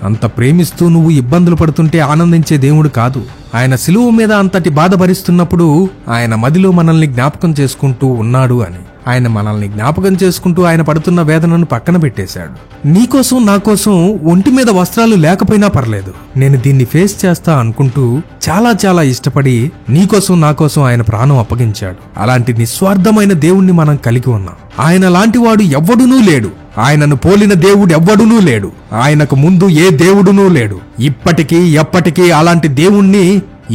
అంత ప్రేమిస్తూ నువ్వు ఇబ్బందులు పడుతుంటే ఆనందించే దేవుడు కాదు. ఆయన సిలువ మీద అంతటి బాధ భరిస్తున్నప్పుడు ఆయన మదిలో మనల్ని జ్ఞాపకం చేసుకుంటూ ఉన్నాడు అని. ఆయన మనల్ని జ్ఞాపకం చేసుకుంటూ ఆయన పడుతున్న వేదనను పక్కన పెట్టేశాడు. నీకోసం నా కోసం ఒంటి మీద వస్త్రాలు లేకపోయినా పర్లేదు, నేను దీన్ని ఫేస్ చేస్తా అనుకుంటూ చాలా చాలా ఇష్టపడి నీకోసం నా కోసం ఆయన ప్రాణం అప్పగించాడు. అలాంటి నిస్వార్థమైన దేవుణ్ణి మనం కలిగి ఉన్నాం. ఆయన లాంటివాడు ఎవ్వడునూ లేడు. ఆయనను పోలిన దేవుడు ఎవ్వడునూ లేడు. ఆయనకు ముందు ఏ దేవుడునూ లేడు. ఇప్పటికీ ఎప్పటికీ అలాంటి దేవుణ్ణి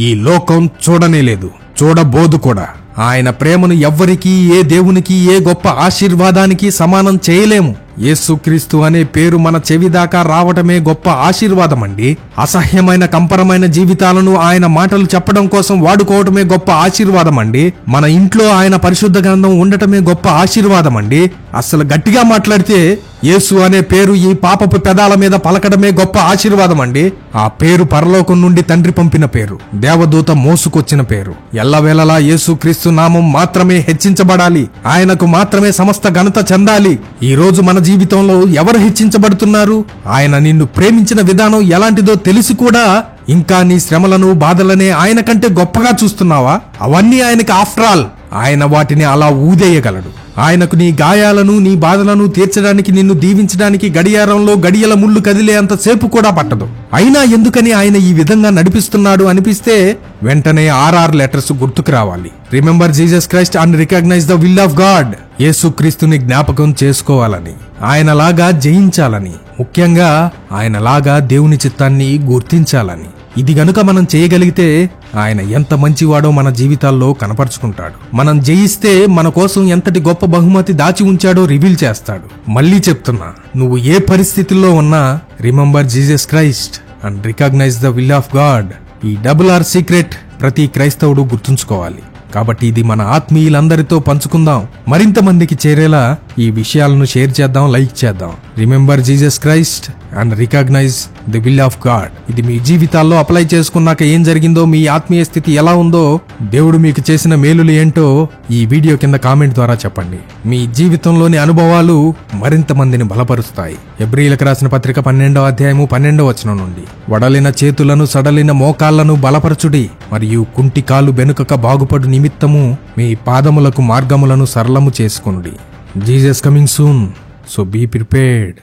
ఈ లోకం చూడనే లేదు, చూడబోదు కూడా. ఆయన ప్రేమను ఎవ్వరికీ, ఏ దేవునికి, ఏ గొప్ప ఆశీర్వాదానికి సమానం చేయలేము. యేసుక్రీస్తు అనే పేరు మన చెవి దాకా రావటమే గొప్ప ఆశీర్వాదం అండి. అసహ్యమైన కంపరమైన జీవితాలను ఆయన మాటలు చెప్పడం కోసం వాడుకోవటమే గొప్ప ఆశీర్వాదం అండి. మన ఇంట్లో ఆయన పరిశుద్ధ గ్రంథం ఉండటమే గొప్ప ఆశీర్వాదం అండి. అసలు గట్టిగా మాట్లాడితే యేసు అనే పేరు ఈ పాపపు పెదాల మీద పలకడమే గొప్ప ఆశీర్వాదం అండి. ఆ పేరు పరలోకం నుండి తండ్రి పంపిన పేరు, దేవదూత మోసుకొచ్చిన పేరు. ఎల్లవేళలా యేసుక్రీస్తు నామం మాత్రమే హెచ్చించబడాలి. ఆయనకు మాత్రమే సమస్త ఘనత చెందాలి. ఈ రోజు మన జీవితంలో ఎవరు హెచ్చించబడుతున్నారు? ఆయన నిన్ను ప్రేమించిన విధానం ఎలాంటిదో తెలిసి కూడా ఇంకా నీ శ్రమలను, బాధలనే ఆయన కంటే గొప్పగా చూస్తున్నావా? అవన్నీ ఆయనకి ఆఫ్టర్ ఆల్. ఆయన వాటిని అలా ఊదేయగలడు. ఆయనకు నీ గాయాలను, నీ బాధలను తీర్చడానికి, నిన్ను దీవించడానికి గడియారంలో గడియల ముళ్ళు కదిలేంత సేపు కూడా పట్టదు. అయినా ఎందుకని ఆయన ఈ విధంగా నడిపిస్తున్నాడు అనిపిస్తే వెంటనే RR లెటర్స్ గుర్తుకు రావాలి. Remember Jesus Christ and recognise the will of God. యేసుక్రీస్తుని జ్ఞాపకం చేసుకోవాలని, ఆయనలాగా జయించాలని, ముఖ్యంగా ఆయనలాగా దేవుని చిత్తాన్ని గుర్తించాలని. ఇది గనుక మనం చేయగలిగితే ఆయన ఎంత మంచివాడో మన జీవితాల్లో కనపరుచుకుంటాడు. మనం జయిస్తే మన కోసం ఎంతటి గొప్ప బహుమతి దాచి ఉంచాడో రివీల్ చేస్తాడు. మళ్ళీ చెప్తున్నా, నువ్వు ఏ పరిస్థితుల్లో ఉన్నా remember Jesus Christ and recognise the will of God. ఈ RR సీక్రెట్ ప్రతి క్రైస్తవుడు గుర్తుంచుకోవాలి. కాబట్టి ఇది మన ఆత్మీయులందరితో పంచుకుందాం. మరింత మందికి చేరేలా ఈ విషయాలను షేర్ చేద్దాం, లైక్ చేద్దాం. Remember Jesus Christ and recognise the will of God. ఇది మీ జీవితాల్లో అప్లై చేసుకున్నాక ఏం జరిగిందో, మీ ఆత్మీయ స్థితి ఎలా ఉందో, దేవుడు మీకు చేసిన మేలులు ఏంటో ఈ వీడియో కింద కామెంట్ ద్వారా చెప్పండి. మీ జీవితంలోని అనుభవాలు మరింత మందిని బలపరుస్తాయి. హెబ్రీయులకు రాసిన పత్రిక 12వ అధ్యాయము 12వ వచనం నుండి, వడలిన చేతులను, సడలిన మోకాళ్లను బలపరచుడి, మరియు కుంటి కాలు బెనుకక బాగుపడు నిమిత్తము మీ పాదములకు మార్గములను సరళము చేసుకొనుడి. Jesus coming soon, so be prepared.